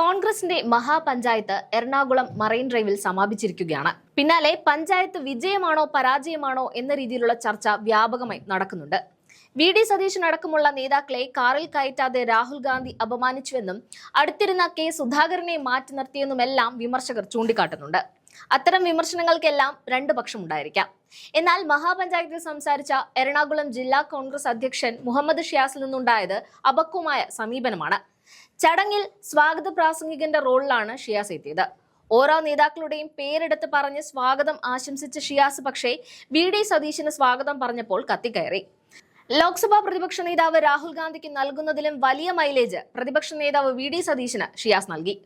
കോൺഗ്രസിന്റെ മഹാപഞ്ചായത്ത് എറണാകുളം മറൈൻ ഡ്രൈവിൽ സമാപിച്ചിരിക്കുകയാണ്. പിന്നാലെ പഞ്ചായത്ത് വിജയമാണോ പരാജയമാണോ എന്ന രീതിയിലുള്ള ചർച്ച വ്യാപകമായി നടക്കുന്നുണ്ട്. വി.ഡി. സതീശൻ അടക്കമുള്ള നേതാക്കളെ കാറിൽ കയറ്റാതെ രാഹുൽ ഗാന്ധി അപമാനിച്ചുവെന്നും അടുത്തിരുന്ന കെ സുധാകരനെ മാറ്റി നിർത്തിയെന്നുമെല്ലാം വിമർശകർ ചൂണ്ടിക്കാട്ടുന്നുണ്ട്. അത്തരം വിമർശനങ്ങൾക്കെല്ലാം രണ്ട് പക്ഷമുണ്ടായിരിക്കാം. എന്നാൽ മഹാപഞ്ചായത്തിൽ സംസാരിച്ച എറണാകുളം ജില്ലാ കോൺഗ്രസ് അധ്യക്ഷൻ മുഹമ്മദ് ഷിയാസിൽ നിന്നുണ്ടായത് അപക്വമായ സമീപനമാണ്. ചടങ്ങിൽ സ്വാഗത പ്രാസംഗികന്റെ റോളിലാണ് ഷിയാസ് എത്തിയത്. ഓരോ നേതാക്കളുടെയും പേരെടുത്ത് പറഞ്ഞ് സ്വാഗതം ആശംസിച്ച ഷിയാസ് പക്ഷേ വി.ഡി. സതീശന് സ്വാഗതം പറഞ്ഞപ്പോൾ കത്തിക്കയറി. ലോക്സഭാ പ്രതിപക്ഷ നേതാവ് രാഹുൽ ഗാന്ധിക്ക് നൽകുന്നതിലും വലിയ മൈലേജ് പ്രതിപക്ഷ നേതാവ് വി.ഡി. സതീശന് ഷിയാസ് നൽകി.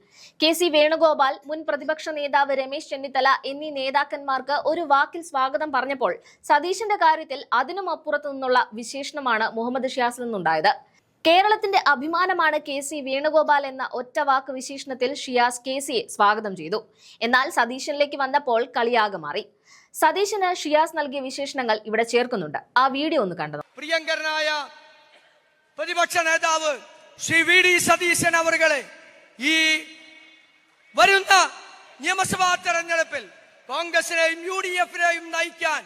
കെ.സി. വേണുഗോപാൽ, മുൻ പ്രതിപക്ഷ നേതാവ് രമേശ് ചെന്നിത്തല എന്നീ നേതാക്കന്മാർക്ക് ഒരു വാക്കിൽ സ്വാഗതം പറഞ്ഞപ്പോൾ സതീശന്റെ കാര്യത്തിൽ അതിനും അപ്പുറത്തു നിന്നുള്ള വിശേഷണമാണ് മുഹമ്മദ് ഷിയാസിൽ നിന്നുണ്ടായത്. കേരളത്തിന്റെ അഭിമാനമാണ് കെ.സി. വേണുഗോപാൽ എന്ന ഒറ്റ വാക്ക് വിശേഷണത്തിൽ ഷിയാസ് കെ.സിയെ സ്വാഗതം ചെയ്തു. എന്നാൽ സതീശനിലേക്ക് വന്നപ്പോൾ കളിയാകെ മാറി. സതീശന് ഷിയാസ് നൽകിയ വിശേഷണങ്ങൾ ഇവിടെ ചേർക്കുന്നുണ്ട്. ആ വീഡിയോ ഒന്ന് കണ്ടു. പ്രിയങ്കരനായ പ്രതിപക്ഷ നേതാവ് ശ്രീ വി.ഡി. സതീശൻ അവരുടെ ഈ വരുന്ന നിയമസഭാ തെരഞ്ഞെടുപ്പിൽ കോൺഗ്രസിനെയും യു.ഡി.എഫിനെയും നയിക്കാൻ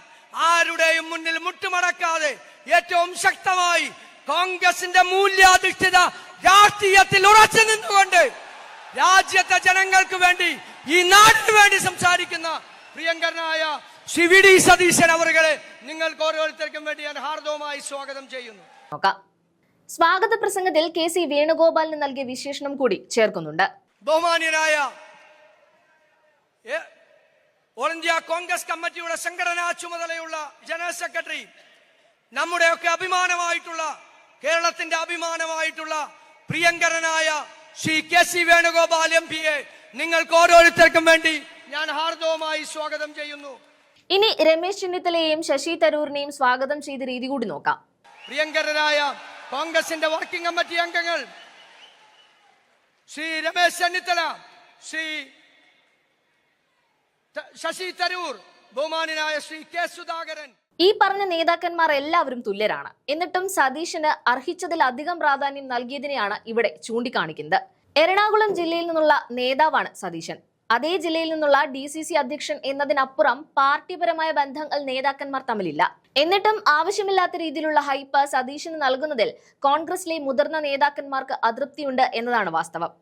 ആരുടെയും മുന്നിൽ മുട്ടുമടക്കാതെ ഏറ്റവും ശക്തമായി കോൺഗ്രസിന്റെ മൂല്യാധിഷ്ഠിത രാഷ്ട്രീയത്തിൽ ഉറച്ചു നിന്നുകൊണ്ട് രാജ്യത്തെ ജനങ്ങൾക്ക് വേണ്ടി ഈ നാടിന് വേണ്ടി സംസാരിക്കുന്ന പ്രിയങ്കരനായ ശ്രീ വി.ഡി. സതീശൻ അവരുടെ നിങ്ങൾക്ക് ഓരോരുത്തർക്കും വേണ്ടി ഞാൻ ഹാർദവമായി സ്വാഗതം ചെയ്യുന്നു. സ്വാഗത പ്രസംഗത്തിൽ കെ.സി. വേണുഗോപാലിന് നൽകിയ വിശേഷണം കൂടി ചേർക്കുന്നുണ്ട്. ബഹുമാന്യനായ ഓൾ ഇന്ത്യ കോൺഗ്രസ് കമ്മിറ്റിയുടെ സംഘടനാ ചുമതലയുള്ള ജനറൽ സെക്രട്ടറി, നമ്മുടെയൊക്കെ അഭിമാനമായിട്ടുള്ള കേരളത്തിന്റെ അഭിമാനമായിട്ടുള്ള പ്രിയങ്കരനായ ശ്രീ കെ.സി. വേണുഗോപാൽ എം.പിയെ നിങ്ങൾക്ക് ഓരോരുത്തർക്കും വേണ്ടി ഞാൻ ഹാർദവമായി സ്വാഗതം ചെയ്യുന്നു. ഇനി രമേശ് ചെന്നിത്തലയെയും ശശി തരൂരിനെയും സ്വാഗതം ചെയ്ത രീതി കൂടി നോക്കാം. പ്രിയങ്കരനായ കോൺഗ്രസിന്റെ വർക്കിംഗ് കമ്മിറ്റി അംഗങ്ങൾ ശ്രീ രമേശ് ചെന്നിത്തല, ശ്രീ ശശി തരൂർ, ബഹുമാനായ ശ്രീ കെ സുധാകരൻ, ഈ പറഞ്ഞ നേതാക്കന്മാർ എല്ലാവരും തുല്യരാണ്. എന്നിട്ടും സതീശന് അർഹിച്ചതിലധികം പ്രാധാന്യം നൽകിയതിനെയാണ് ഇവിടെ ചൂണ്ടിക്കാണിക്കുന്നത്. എറണാകുളം ജില്ലയിൽ നിന്നുള്ള നേതാവാണ് സതീശൻ. അതേ ജില്ലയിൽ നിന്നുള്ള DCC അധ്യക്ഷൻ എന്നതിനപ്പുറം പാർട്ടിപരമായ ബന്ധങ്ങൾ നേതാക്കന്മാർ തമ്മിലില്ല. എന്നിട്ടും ആവശ്യമില്ലാത്ത രീതിയിലുള്ള ഹൈപ്പ് സതീശന് നൽകുന്നതിൽ കോൺഗ്രസിലെ മുതിർന്ന നേതാക്കന്മാർക്ക് അതൃപ്തിയുണ്ട് എന്നതാണ് വാസ്തവം.